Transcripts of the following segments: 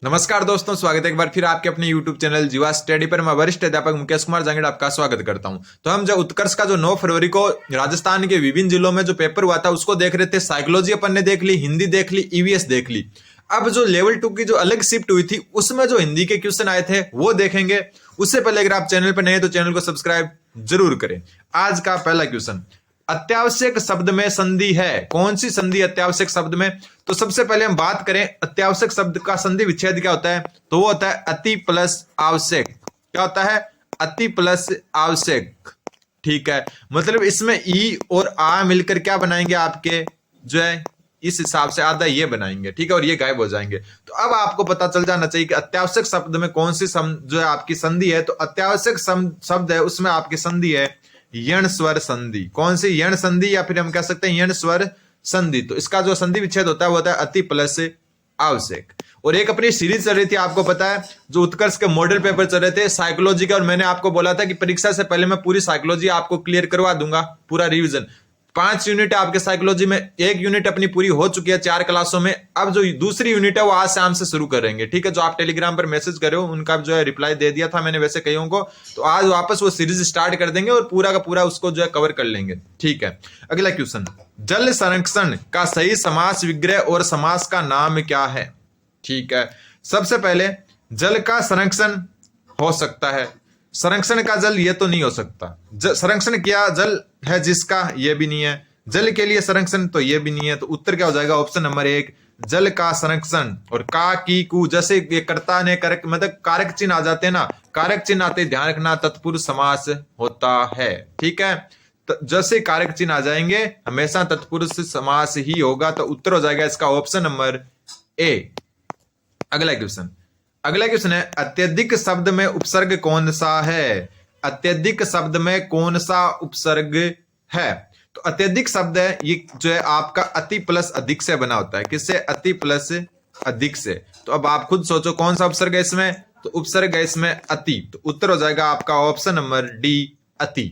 नमस्कार दोस्तों, स्वागत है एक बार फिर आपके अपने YouTube चैनल जीवा स्टडी पर। मैं वरिष्ठ अध्यापक मुकेश कुमार जांगड़ आपका स्वागत करता हूं। तो हम जो उत्कर्ष का जो 9 फरवरी को राजस्थान के विभिन्न जिलों में जो पेपर हुआ था उसको देख रहे थे। साइकोलॉजी अपन ने देख ली, हिंदी देख ली, ईवीएस देख ली। अब जो लेवल 2 की जो अलग शिफ्ट हुई थी उसमें जो हिंदी के क्वेश्चन आए थे वो देखेंगे। उससे पहले अगर आप चैनल पर नए हैं तो चैनल को सब्सक्राइब जरूर करें। आज का पहला क्वेश्चन, अत्यावश्यक शब्द में संधि है। कौन सी संधि अत्यावश्यक शब्द में? तो सबसे पहले हम बात करें अत्यावश्यक शब्द का संधि विच्छेद क्या होता है, तो वो होता है अति प्लस आवश्यक। क्या होता है? अति प्लस आवश्यक। ठीक है, मतलब इसमें ई और आ मिलकर क्या बनाएंगे आपके, जो है इस हिसाब से आधा ये बनाएंगे। ठीक है, और ये गायब हो जाएंगे। तो अब आपको पता चल जाना चाहिए कि अत्यावश्यक शब्द में कौन सी जो है आपकी संधि है। तो अत्यावश्यक शब्द है उसमें आपकी संधि है यण स्वर संधि। कौन सी? यण संधि, या फिर हम कह सकते हैं यण स्वर संधि। तो इसका जो संधि विच्छेद होता है वो होता है अति प्लस आवश्यक। और एक अपनी सीरीज चल रही थी, आपको पता है, जो उत्कर्ष के मॉडल पेपर चल रहे थे साइकोलॉजी के, और मैंने आपको बोला था कि परीक्षा से पहले मैं पूरी साइकोलॉजी आपको क्लियर करवा दूंगा, पूरा रिवीजन। 5 यूनिट आपके साइकोलॉजी में, 1 यूनिट अपनी पूरी हो चुकी है 4 क्लासों में। अब जो दूसरी यूनिट है वो आज शाम से शुरू करेंगे। ठीक है, जो आप टेलीग्राम पर मैसेज करे हो उनका जो है रिप्लाई दे दिया था मैंने वैसे कईयों को। तो आज वापस वो सीरीज स्टार्ट कर देंगे और पूरा का पूरा उसको जो है कवर कर लेंगे। ठीक है, अगला क्वेश्चन, जल संरक्षण का सही समास विग्रह और समास का नाम क्या है? ठीक है, सबसे पहले जल का संरक्षण हो सकता है, संरक्षण का जल ये तो नहीं हो सकता। संरक्षण किया जल है जिसका, ये भी नहीं है। जल के लिए संरक्षण तो ये भी नहीं है। तो उत्तर क्या हो जाएगा? ऑप्शन नंबर 1, जल का संरक्षण। और का की कु जैसे ये कर्ता ने कारक, मतलब कारक चिन्ह आ जाते हैं ना, कारक चिन्ह आते ध्यान रखना तत्पुरुष समास होता है। ठीक है, तो जैसे कारक चिन्ह आ जाएंगे हमेशा तत्पुरुष समास ही होगा। तो उत्तर हो जाएगा इसका ऑप्शन नंबर ए। अगला क्वेश्चन है अत्यधिक शब्द में उपसर्ग कौन सा है? अत्यधिक शब्द में कौन सा उपसर्ग है? तो अत्यधिक शब्द है ये जो है आपका अति प्लस अधिक से बना होता है। किससे? अति प्लस अधिक से। तो अब आप खुद सोचो कौन सा उपसर्ग है इसमें, तो उपसर्ग है इसमें अति। तो उत्तर हो जाएगा आपका ऑप्शन नंबर डी, अति।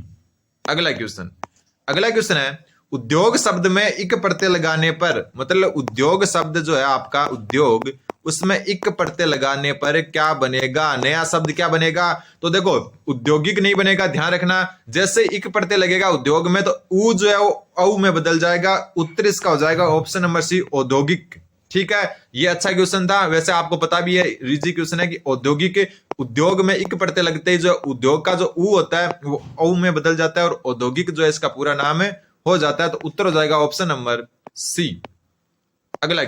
अगला क्वेश्चन है उद्योग शब्द में इक प्रत्यय लगाने पर, मतलब उद्योग शब्द जो है आपका उद्योग, उसमें इक प्रत्यय लगाने पर क्या बनेगा? नया शब्द क्या बनेगा? तो देखो औद्योगिक नहीं बनेगा, ध्यान रखना। जैसे इक प्रत्यय लगेगा उद्योग में तो उ जो है वो औ में बदल जाएगा। उत्तर इसका हो जाएगा ऑप्शन नंबर सी, औद्योगिक। ठीक है, ये अच्छा क्वेश्चन था। वैसे आपको पता भी है, इजी क्वेश्चन है कि औद्योगिक, उद्योग में इक प्रत्यय लगते ही जो उद्योग का जो उ होता है वो औ में बदल जाता है और औद्योगिक जो है इसका पूरा नाम है हो जाता है। तो उत्तर हो जाएगा ऑप्शन नंबर सी। अगला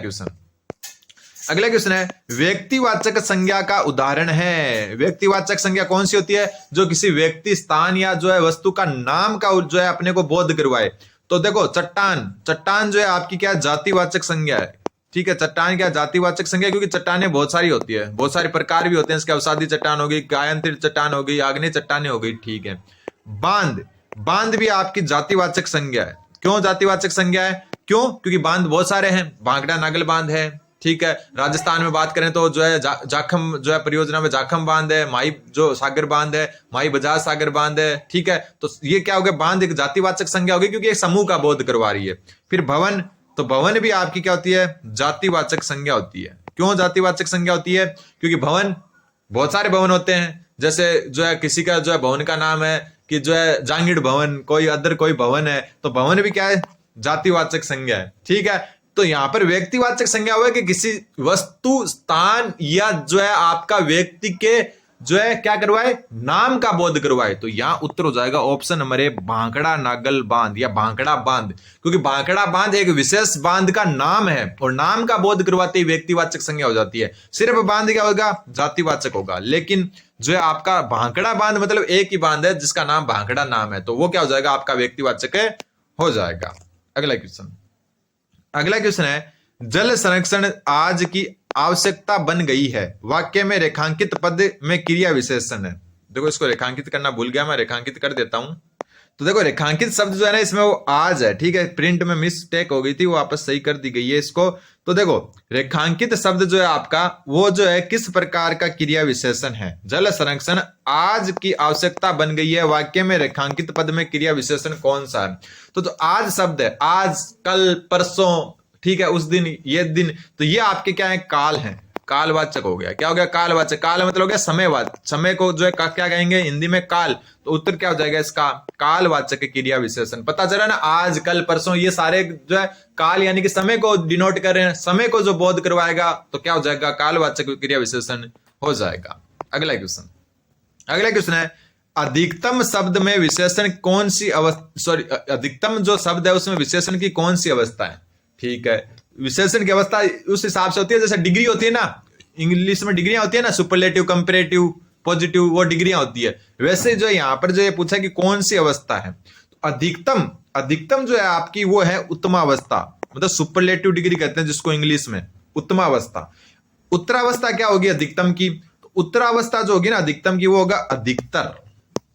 क्वेश्चन है व्यक्तिवाचक संज्ञा का उदाहरण है। व्यक्तिवाचक संज्ञा कौन सी होती है? जो किसी व्यक्ति, स्थान या जो है वस्तु का नाम का जो है अपने को बोध करवाए। तो देखो चट्टान जो है आपकी क्या जातिवाचक संज्ञा है। ठीक है, चट्टान क्या जातिवाचक संज्ञा, क्योंकि चट्टानें बहुत सारी होती है, बहुत सारे प्रकार भी होते हैं। इसके अवसादी चट्टान हो गई, कायांतिर चट्टान हो गई, आग्नेय चट्टानें हो गई। ठीक है, बांध भी आपकी जातिवाचक संज्ञा है। क्यों जातिवाचक संज्ञा है? क्यों? क्योंकि बांध बहुत सारे हैं, भांगड़ा नागल बांध है। ठीक है, राजस्थान में बात करें तो जो है जाखम जो है परियोजना में जाखम बांध है, माई जो सागर बांध है, माई बजाज सागर बांध है। ठीक है, तो ये क्या हो गया? बांध एक जातिवाचक संज्ञा होगी क्योंकि एक समूह का बोध करवा रही है। फिर भवन, तो भवन भी आपकी क्या होती है? जातिवाचक संज्ञा होती है। क्यों जातिवाचक संज्ञा होती है? क्योंकि भवन, बहुत सारे भवन होते हैं। जैसे जो है किसी का जो है भवन का नाम है कि जो है जांगीड़ भवन, कोई अदर कोई भवन है, तो भवन भी क्या है? जातिवाचक संज्ञा है। ठीक है, तो यहां पर व्यक्तिवाचक संज्ञा हुआ कि किसी वस्तु, स्थान या जो है आपका व्यक्ति के जो है क्या करवाए? नाम का बोध करवाए। तो यहां उत्तर हो जाएगा ऑप्शन नंबर ए, भांकड़ा नागल बांध या भांकड़ा बांध। क्योंकि भांकड़ा बांध एक विशेष बांध का नाम है और नाम का बोध करवाते ही व्यक्तिवाचक संज्ञा हो जाती है। सिर्फ बांध क्या होगा? जातिवाचक होगा। लेकिन जो है आपका भांकड़ा बांध मतलब एक ही बांध है जिसका नाम भांकड़ा नाम है, तो वो क्या हो जाएगा? आपका व्यक्तिवाचक हो जाएगा। अगला क्वेश्चन है जल संरक्षण आज की आवश्यकता बन गई है। वाक्य में रेखांकित पद में क्रिया विशेषण है। देखो इसको रेखांकित करना भूल गया, मैं रेखांकित कर देता हूं। तो देखो रेखांकित शब्द जो है ना इसमें वो आज है। ठीक है, प्रिंट में मिस्टेक हो गई थी, वो वापस सही कर दी गई है इसको। तो देखो रेखांकित शब्द जो है आपका वो जो है किस प्रकार का क्रिया विशेषण है? जल संरक्षण आज की आवश्यकता बन गई है। वाक्य में रेखांकित पद में क्रिया विशेषण कौन सा है? तो आज शब्द है, आज, कल, परसों। ठीक है, उस दिन, ये दिन, तो ये आपके क्या है? काल है। कालवाचक हो गया। क्या हो गया? कालवाचक। काल मतलब हो गया समयवाचक, समय को जो है क्या कहेंगे हिंदी में? काल। तो उत्तर क्या हो जाएगा इसका? कालवाचक क्रिया विशेषण। पता चला ना, आज कल परसों ये सारे जो है काल यानी कि समय को डिनोट कर रहे हैं, समय को जो बोध करवाएगा तो क्या हो जाएगा? कालवाचक क्रिया विशेषण हो जाएगा। अगला क्वेश्चन, अगला क्वेश्चन है अधिकतम शब्द में विशेषण कौन सी अवस्था, अधिकतम जो शब्द है उसमें विशेषण की कौन सी अवस्था है? ठीक है, विशेषण की अवस्था उस हिसाब से होती है जैसे डिग्री होती है ना, इंग्लिश में डिग्रियां होती है ना, सुपरलेटिव, कंपैरेटिव, पॉजिटिव, वो डिग्रियां होती है। वैसे जो यहाँ पर जो ये पूछा कि कौन सी अवस्था है, तो अधिकतम, अधिकतम जो है आपकी वो है उत्तमावस्था, मतलब सुपरलेटिव डिग्री कहते हैं जिसको इंग्लिश में, उत्तमावस्था। उत्तरावस्था क्या होगी अधिकतम की? तो उत्तरावस्था जो होगी ना अधिकतम की वो होगा अधिकतर।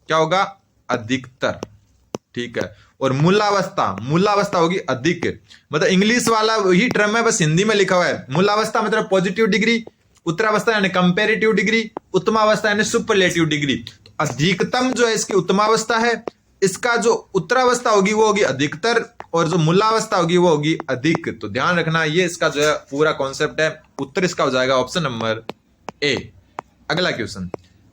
क्या होगा? अधिकतर। ठीक है। और मूलावस्था, मूलावस्था होगी अधिक, मतलब इंग्लिश वाला वही टर्म है बस हिंदी में लिखा हुआ है। मूलावस्था मतलब पॉजिटिव डिग्री, उत्तरावस्था यानी कंपैरेटिव डिग्री, उत्तमावस्था यानी सुपरलेटिव डिग्री। तो अधिकतम जो है इसकी उत्तमावस्था है, इसका जो उत्तरावस्था होगी वो होगी अधिकतर, और जो मूलावस्था होगी वो होगी अधिक। तो ध्यान रखना ये इसका जो है पूरा कॉन्सेप्ट है। उत्तर इसका हो जाएगा ऑप्शन नंबर ए। अगला क्वेश्चन,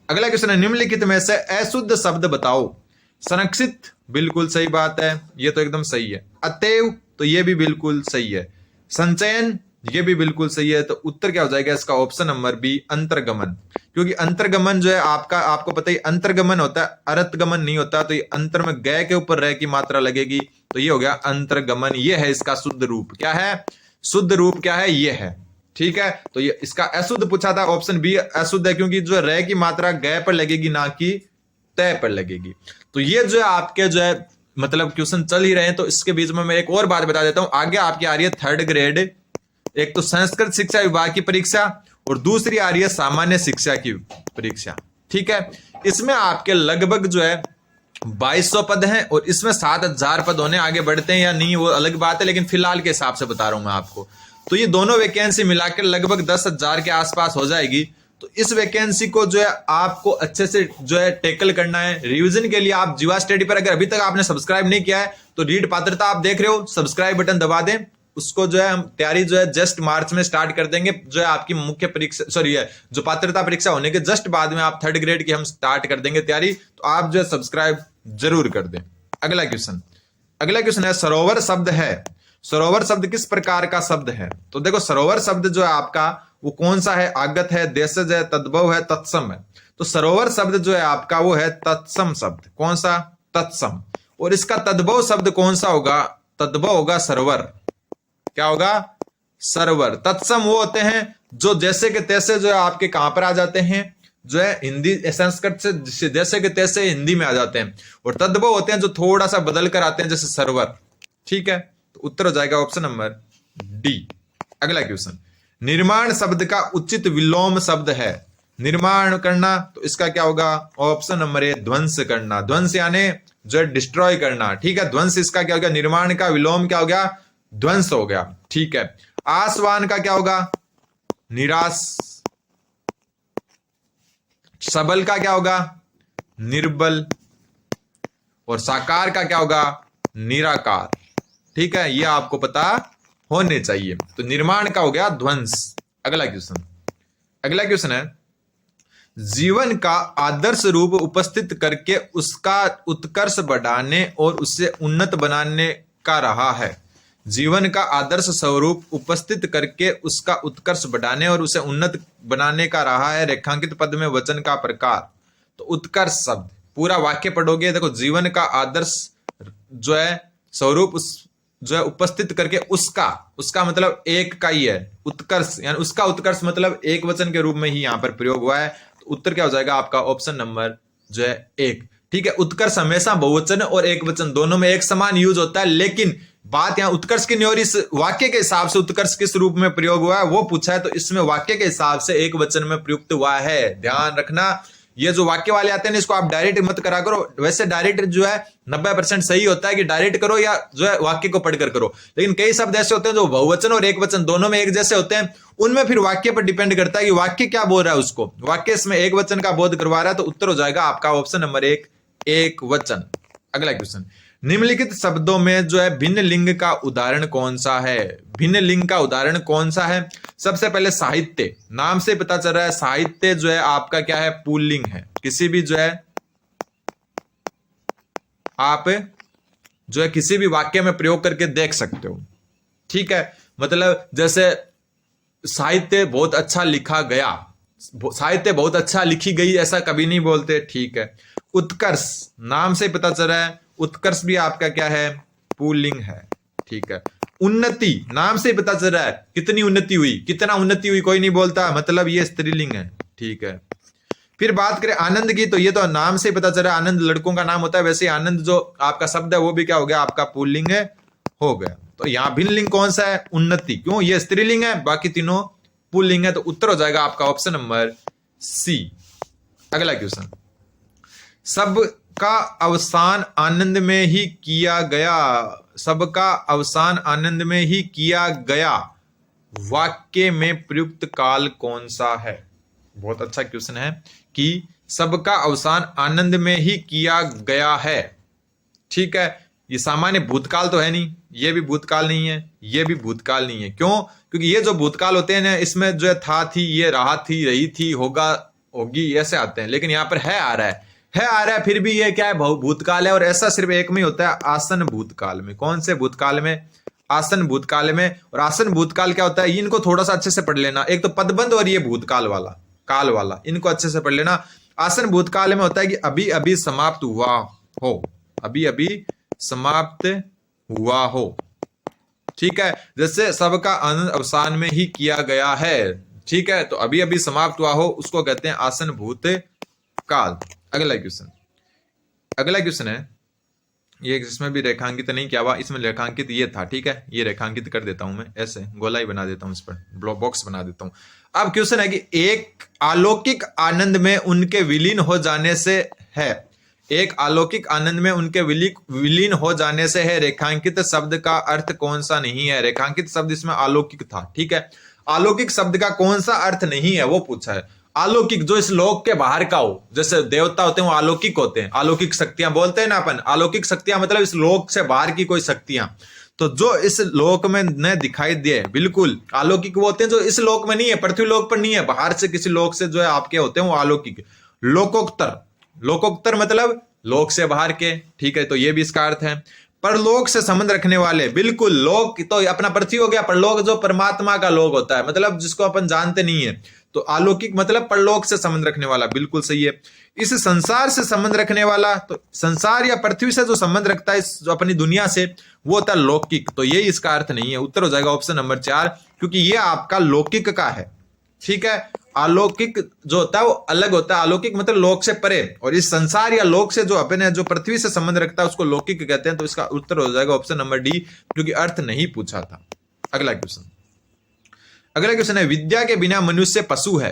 अगला क्वेश्चन है निम्नलिखित में से अशुद्ध शब्द बताओ। संरक्षित बिल्कुल सही बात है, ये तो एकदम सही है। अतएव तो ये भी बिल्कुल सही है। संचयन ये भी बिल्कुल सही है। तो उत्तर क्या हो जाएगा इसका? ऑप्शन नंबर बी अंतर्गमन। क्योंकि अंतर्गमन जो है आपका, आपको पता ही अंतर्गमन होता है, अरतगमन नहीं होता। तो ये अंतर में गय के ऊपर रह की मात्रा लगेगी, तो ये हो गया अंतर्गमन। ये है इसका शुद्ध रूप। क्या है? शुद्ध रूप क्या है? ये है। ठीक है, तो ये इसका अशुद्ध पूछा था, ऑप्शन बी अशुद्ध है, क्योंकि जो रह की मात्रा गय पर लगेगी ना कि तय पर लगेगी। तो ये जो है आपके जो है मतलब क्वेश्चन चल ही रहे हैं। तो इसके बीच में मैं एक और बात बता देता हूं, आगे आपकी आ रही है 3rd ग्रेड, एक तो संस्कृत शिक्षा विभाग की परीक्षा और दूसरी आ रही है सामान्य शिक्षा की परीक्षा। ठीक है, इसमें आपके लगभग जो है 2200 पद हैं और इसमें 7000 पद होने, आगे बढ़ते हैं या नहीं वो अलग बात है, लेकिन फिलहाल के हिसाब से बता रहा हूं मैं आपको। तो ये दोनों वैकेंसी मिलाकर लगभग 10,000 के आसपास हो जाएगी। तो इस वैकेंसी को जो है आपको अच्छे से जो है टैकल करना है। रिवीजन के लिए आप जीवा स्टडी पर अगर अभी तक आपने सब्सक्राइब नहीं किया है तो रीड पात्रता आप देख रहे हो, सब्सक्राइब बटन दबा दें। उसको जो है हम तैयारी जो है जस्ट मार्च में स्टार्ट कर देंगे। जो है आपकी मुख्य परीक्षा, सॉरी है जो पात्रता परीक्षा होने के जस्ट बाद में आप 3rd ग्रेड की हम स्टार्ट कर देंगे तैयारी। तो आप जो है सब्सक्राइब जरूर कर दें। अगला क्वेश्चन, अगला क्वेश्चन है सरोवर शब्द है। सरोवर शब्द किस प्रकार का शब्द है? तो देखो सरोवर शब्द जो है आपका वो कौन सा है? आगत है, देशज है, तद्भव है, तत्सम है। तो सरोवर शब्द जो है आपका वो है तत्सम शब्द। कौन सा? तत्सम। और इसका तद्भव शब्द कौन सा होगा? तद्भव होगा सरवर। क्या होगा? सरवर। तत्सम वो होते हैं जो जैसे के तैसे जो है आपके कहां पर आ जाते हैं, जो है हिंदी संस्कृत से जैसे के तैसे हिंदी में आ जाते हैं। और तद्भव होते हैं जो थोड़ा सा बदल कर आते हैं, जैसे सरवर। ठीक है, तो उत्तर हो जाएगा ऑप्शन नंबर डी। अगला क्वेश्चन, निर्माण शब्द का उचित विलोम शब्द है। निर्माण करना, तो इसका क्या होगा? ऑप्शन नंबर ए ध्वंस करना। ध्वंस यानी जो डिस्ट्रॉय करना। ठीक है, ध्वंस इसका क्या हो गया? निर्माण का विलोम क्या हो गया? ध्वंस हो गया। ठीक है, आसवान का क्या होगा? निराश। सबल का क्या होगा? निर्बल। और साकार का क्या होगा? निराकार। ठीक है, ये आपको पता होने चाहिए। तो निर्माण का हो गया ध्वंस। अगला क्वेश्चन, अगला क्वेश्चन है जीवन का आदर्श रूप उपस्थित करके उसका उत्कर्ष बढ़ाने और उसे उन्नत बनाने का रहा है। जीवन का आदर्श स्वरूप उपस्थित करके उसका उत्कर्ष बढ़ाने और उसे उन्नत बनाने का रहा है। रेखांकित पद में वचन का प्रकार। तो उत्कर्ष शब्द पूरा वाक्य पढ़ोगे, देखो जीवन का आदर्श जो है स्वरूप उस जो है उपस्थित करके उसका मतलब एक का ही है। उत्कर्ष यानी उसका उत्कर्ष मतलब एक वचन के रूप में ही यहां पर प्रयोग हुआ है। तो उत्तर क्या हो जाएगा आपका? ऑप्शन नंबर जो है 1। ठीक है, उत्कर्ष हमेशा बहुवचन और एक वचन दोनों में एक समान यूज होता है, लेकिन बात यहां उत्कर्ष की नहीं हो रही। इस वाक्य के हिसाब से उत्कर्ष किस रूप में प्रयोग हुआ है वो पूछा है, तो इसमें वाक्य के हिसाब से एक वचन में प्रयुक्त हुआ है। ध्यान रखना, ये जो वाक्य वाले आते हैं इसको आप डायरेक्ट मत करा करो। वैसे डायरेक्ट जो है 90% सही होता है कि डायरेक्ट करो या जो है वाक्य को पढ़कर करो, लेकिन कई शब्द ऐसे होते हैं जो बहुवचन और एक वचन दोनों में एक जैसे होते हैं। उनमें फिर वाक्य पर डिपेंड करता है कि वाक्य क्या बोल रहा है उसको। वाक्य इसमें एक वचन का बोध करवा रहा है, तो उत्तर हो जाएगा आपका ऑप्शन नंबर 1 एक वचन। अगला क्वेश्चन, निम्नलिखित शब्दों में जो है भिन्न लिंग का उदाहरण कौन सा है? भिन्न लिंग का उदाहरण कौन सा है? सबसे पहले साहित्य, नाम से पता चल रहा है साहित्य जो है आपका क्या है? पुल्लिंग है। किसी भी जो है आप जो है किसी भी वाक्य में प्रयोग करके देख सकते हो, ठीक है। मतलब जैसे साहित्य बहुत अच्छा लिखा गया, साहित्य बहुत अच्छा लिखी गई, ऐसा कभी नहीं बोलते, ठीक है। उत्कर्ष, नाम से पता चल रहा है उत्कर्ष भी आपका क्या है? पुल्लिंग है, ठीक है। उन्नति, नाम से पता चल रहा है कितनी उन्नति हुई, कितना उन्नति हुई कोई नहीं बोलता, मतलब ये स्त्रीलिंग है, ठीक है। फिर बात करें आनंद की, तो ये तो नाम से पता चल रहा है आनंद लड़कों का नाम होता है, वैसे आनंद जो आपका शब्द है वो भी क्या हो गया? आपका पुल्लिंग हो गया। तो यहां भिन्न लिंग कौन सा है? उन्नति, क्यों? ये स्त्रीलिंग है, बाकी तीनों पुल्लिंग है, तो उत्तर हो जाएगा आपका ऑप्शन नंबर सी। अगला क्वेश्चन, सबका अवसान आनंद में ही किया गया, सबका अवसान आनंद में ही किया गया वाक्य में प्रयुक्त काल कौन सा है? बहुत अच्छा क्वेश्चन है कि सबका अवसान आनंद में ही किया गया है, ठीक है। ये सामान्य भूतकाल तो है नहीं, ये भी भूतकाल नहीं है, ये भी भूतकाल नहीं है। क्यों? क्योंकि ये जो भूतकाल होते हैं ना, इसमें जो है था, थी, ये रहा, थी, रही थी, होगा, होगी, ऐसे आते हैं। लेकिन यहां पर है आ रहा है, फिर भी ये क्या है? भूतकाल है। और ऐसा सिर्फ एक में ही होता है, आसन भूतकाल में। कौन से भूतकाल में? आसन भूतकाल में। और आसन भूतकाल क्या होता है? इनको थोड़ा सा अच्छे से पढ़ लेना, एक तो पदबंध और ये भूतकाल वाला, काल वाला, इनको अच्छे से पढ़ लेना। आसन भूतकाल में होता है कि अभी अभी समाप्त हुआ हो, अभी अभी समाप्त हुआ हो, ठीक है। जैसे सबका आनंद अवसान में ही किया गया है, ठीक है, तो अभी अभी समाप्त हुआ हो, उसको कहते हैं आसन भूत काल। अगला क्वेश्चन है ये, इसमें भी रेखांकित नहीं किया हुआ, इसमें रेखांकित ये था, ठीक है। ये रेखांकित कर देता हूं मैं, ऐसे गोलाई बना देता हूं, इस पर बॉक्स बना देता हूं। अब क्वेश्चन है कि एक अलौकिक आनंद में उनके विलीन हो जाने से है, एक अलौकिक आनंद में उनके विलीन हो जाने से है, रेखांकित शब्द का अर्थ कौन सा नहीं है? रेखांकित शब्द इसमें अलौकिक था, ठीक है। अलौकिक शब्द का कौन सा अर्थ नहीं है वो पूछा है। अलौकिक जो इस लोक के बाहर का हो, जैसे देवता होते हैं वो अलौकिक होते हैं, अलौकिक शक्तियां बोलते हैं ना अपन, अलौकिक शक्तियां मतलब इस लोक से बाहर की कोई शक्तियां। तो जो इस लोक में न दिखाई दे, बिल्कुल अलौकिक वो होते हैं जो इस लोक में नहीं है, पृथ्वी लोक पर नहीं है, बाहर से किसी लोक से जो है आपके होते हैं वो अलौकिक। लोकोत्तर, लोकोत्तर मतलब लोक से बाहर के, ठीक है, तो ये भी इसका अर्थ है। परलोक से संबंध रखने वाले, बिल्कुल, लोक तो अपना पृथ्वी हो गया, परलोक जो परमात्मा का लोक होता है, मतलब जिसको अपन जानते नहीं है, तो अलौकिक मतलब परलोक से संबंध रखने वाला, बिल्कुल सही है। इस संसार से संबंध रखने वाला, तो संसार या पृथ्वी से जो संबंध रखता है, जो अपनी दुनिया से, वो होता है लौकिक, तो ये इसका अर्थ नहीं है। उत्तर हो जाएगा ऑप्शन नंबर 4, क्योंकि ये आपका लौकिक का है, ठीक है। अलौकिक जो होता है वो अलग होता है, अलौकिक मतलब लोक से परे, और इस संसार या लोक से जो अपने जो पृथ्वी से संबंध रखता है उसको लौकिक कहते हैं। तो इसका उत्तर हो जाएगा ऑप्शन नंबर डी, क्योंकि अर्थ नहीं पूछा था। अगला क्वेश्चन है, विद्या के बिना मनुष्य पशु है,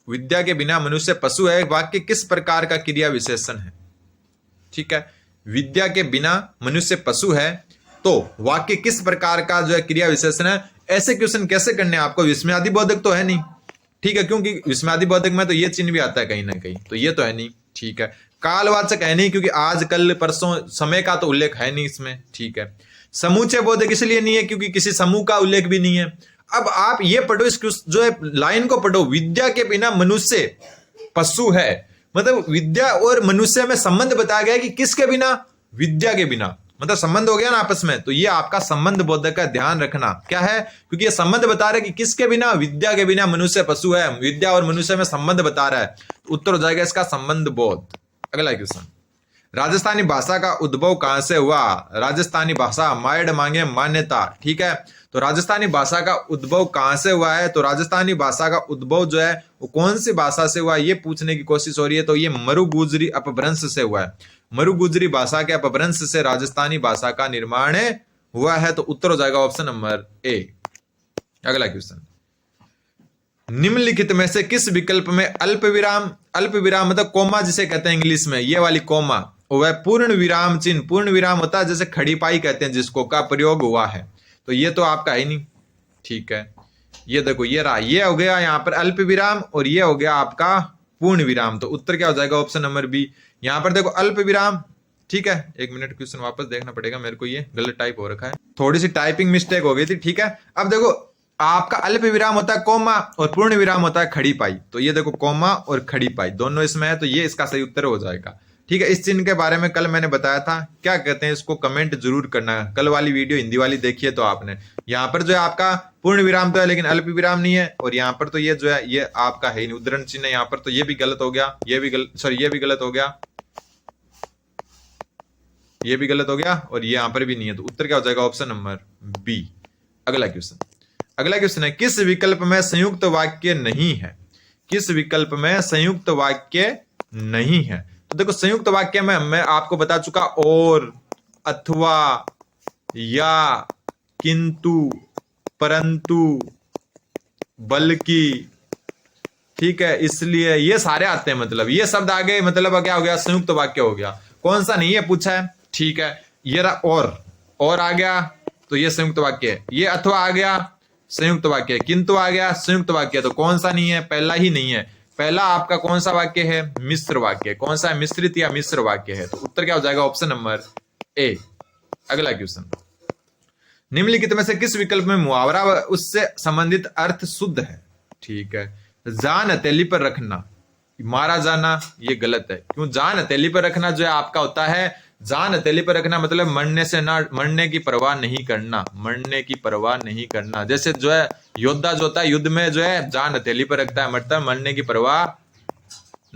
विद्या के बिना मनुष्य पशु है, वाक्य किस प्रकार का क्रिया विशेषण है? ठीक है, विद्या के बिना मनुष्य पशु है, तो वाक्य किस प्रकार का जो है क्रिया विशेषण है? ऐसे क्वेश्चन कैसे करने हैं आपको? विस्मयादि बोधक तो है नहीं, ठीक है, क्योंकि विस्मयादि बोधक में तो ये चिन्ह भी आता है कहीं ना कहीं, तो ये तो है नहीं, ठीक है। कालवाचक है नहीं, क्योंकि आज कल परसों समय का तो उल्लेख है नहीं इसमें, ठीक है। समूचे बोधक इसलिए नहीं है क्योंकि किसी समूह का उल्लेख भी नहीं है। अब आप ये पढ़ो, इस जो है लाइन को पढ़ो, विद्या के बिना मनुष्य पशु है, मतलब विद्या और मनुष्य में संबंध बताया गया कि किसके बिना? विद्या के बिना, मतलब संबंध हो गया ना आपस में, तो ये आपका संबंध बोधक का ध्यान रखना क्या है, क्योंकि ये संबंध बता रहा है कि किसके बिना? विद्या के बिना मनुष्य पशु है, विद्या और मनुष्य में संबंध बता रहा है, तो उत्तर हो जाएगा इसका संबंध बोध। अगला क्वेश्चन, राजस्थानी भाषा का उद्भव कहां से हुआ? राजस्थानी भाषा मायड मांगे मान्यता, ठीक है, तो राजस्थानी भाषा का उद्भव कहां से हुआ है? तो राजस्थानी भाषा का उद्भव जो है वो कौन सी भाषा से हुआ, ये पूछने की कोशिश हो रही है, तो ये मरुगुजरी अपभ्रंश से हुआ है। मरुगुजरी भाषा के अपभ्रंश से राजस्थानी भाषा का निर्माण हुआ है, तो उत्तर हो जाएगा ऑप्शन नंबर ए। अगला क्वेश्चन, निम्नलिखित में से किस विकल्प में अल्प विराम, अल्प विराम मतलब कोमा जिसे कहते हैं इंग्लिश में, ये वाली कोमा, वह पूर्ण विराम चिन्ह, पूर्ण विराम होता है जैसे खड़ी पाई कहते हैं जिसको, का प्रयोग हुआ है, तो ये तो आपका है नहीं, ठीक है। ये देखो, ये रहा, ये हो गया यहाँ पर अल्प विराम और ये हो गया आपका पूर्ण विराम, तो उत्तर क्या हो जाएगा? Option number B. यहां पर देखो अल्प विराम, ठीक है, 1 मिनट, क्वेश्चन वापस देखना पड़ेगा मेरे को, ये गलत टाइप हो रखा है, थोड़ी सी टाइपिंग मिस्टेक हो गई थी। ठीक है, अब देखो आपका अल्प विराम होता है कोमा और पूर्ण विराम होता है खड़ी पाई। तो ये देखो कोमा और खड़ी पाई दोनों इसमें है, तो ये इसका सही उत्तर हो जाएगा। ठीक है, इस चिन्ह के बारे में कल मैंने बताया था, क्या कहते हैं इसको, कमेंट जरूर करना है। कल वाली वीडियो हिंदी वाली देखिए तो आपने, यहाँ पर जो है आपका पूर्ण विराम तो है लेकिन अल्प विराम नहीं है, और यहाँ पर तो ये जो है ये आपका है नहीं, उद्धरण चिन्ह यहाँ पर, तो ये भी गलत हो गया, ये भी गलत, सॉरी ये भी गलत हो गया, ये भी गलत हो गया, और ये यहाँ पर भी नहीं है। तो उत्तर क्या हो जाएगा, ऑप्शन नंबर बी। अगला क्वेश्चन है, किस विकल्प में संयुक्त वाक्य नहीं है? किस विकल्प में संयुक्त वाक्य नहीं है? तो देखो संयुक्त वाक्य में मैं आपको बता चुका, और, अथवा, या, किंतु, परंतु, बल्कि, ठीक है, इसलिए ये सारे आते हैं, मतलब ये शब्द आ गए, मतलब क्या हो गया, संयुक्त वाक्य हो गया। कौन सा नहीं है पूछा है, ठीक है, ये और आ गया तो ये संयुक्त वाक्य है, ये अथवा आ गया संयुक्त वाक्य, किंतु आ गया संयुक्त वाक्य, तो कौन सा नहीं है, पहला ही नहीं है। पहला आपका कौन सा वाक्य है, मिश्र वाक्य, कौन सा है, मिश्रित या मिश्र वाक्य है, तो उत्तर क्या हो जाएगा, ऑप्शन नंबर ए। अगला क्वेश्चन, निम्नलिखित में से किस विकल्प में मुहावरा व उससे संबंधित अर्थ शुद्ध है? ठीक है, जान हथेली पर रखना, मारा जाना, ये गलत है। क्यों, जान हथेली पर रखना जो है आपका होता है, जान हथेली पर रखना मतलब मरने से ना, मरने की परवाह नहीं करना, मरने की परवाह नहीं करना। जैसे जो है योद्धा जो होता है युद्ध में जो है जान हथेली पर रखता है, मतलब मरने की परवाह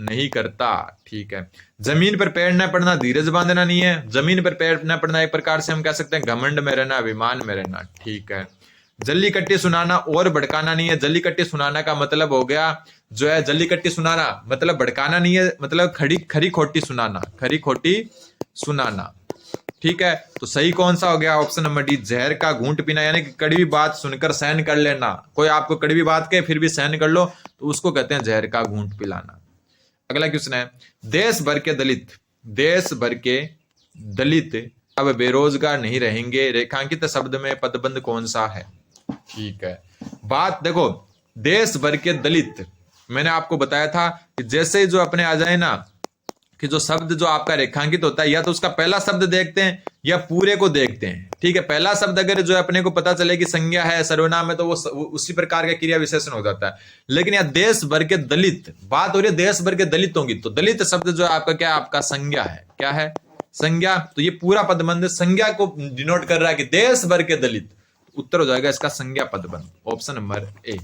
नहीं करता। ठीक है, जमीन पर पैर न पड़ना, धीरज बांधना नहीं है। जमीन पर पैर न पड़ना एक प्रकार से हम कह सकते हैं घमंड में रहना, अभिमान में रहना। ठीक है, जल्लीकट्टी सुनाना और भड़काना नहीं है। जल्लीकट्टी सुनाना का मतलब हो गया जो है, जल्लीकट्टी सुनाना मतलब भड़काना नहीं है, मतलब खरी खोटी सुनाना, खरी खोटी सुनाना। ठीक है, तो सही कौन सा हो गया, ऑप्शन नंबर डी, जहर का घूंट पीना, यानी कि कड़वी बात सुनकर सहन कर लेना। कोई आपको कड़वी बात कहे फिर भी सहन कर लो तो उसको कहते हैं जहर का घूंट पिलाना। अगला क्वेश्चन है, देश भर के दलित अब बेरोजगार नहीं रहेंगे, रेखांकित शब्द में पदबंध कौन सा है? ठीक है, बात देखो, देश भर के दलित, मैंने आपको बताया था कि जैसे जो अपने आ जाए ना, कि जो शब्द जो आपका रेखांकित होता है, या तो उसका पहला शब्द देखते हैं या पूरे को देखते हैं। ठीक है, पहला शब्द अगर जो है अपने को पता चले कि संज्ञा है, सर्वनाम है, तो वो उसी प्रकार का क्रिया विशेषण हो जाता है। लेकिन यहाँ देश भर के दलित, बात हो रही है देश भर के दलितों की, तो दलित शब्द जो है आपका क्या, आपका संज्ञा है। क्या है, संज्ञा। तो ये पूरा पदबंध संज्ञा को डिनोट कर रहा है कि देश भर के दलित, उत्तर हो जाएगा इसका संज्ञा पदबंध, ऑप्शन नंबर ए।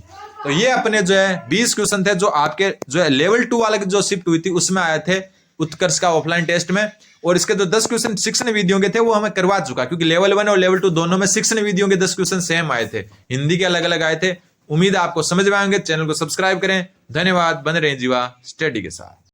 तो ये अपने जो है 20 क्वेश्चन थे जो आपके जो है लेवल 2 वाले जो शिफ्ट हुई थी उसमें आए थे उत्कर्ष का ऑफलाइन टेस्ट में, और इसके जो 10 क्वेश्चन शिक्षण विधियों के थे वो हमें करवा चुका, क्योंकि लेवल 1 और लेवल 2 दोनों में शिक्षण विधियों के 10 क्वेश्चन सेम आए थे, हिंदी के अलग अलग आए थे। उम्मीद है आपको समझ में आएंगे। चैनल को सब्सक्राइब करें। धन्यवाद, बने रहें जीवा स्टडी के साथ।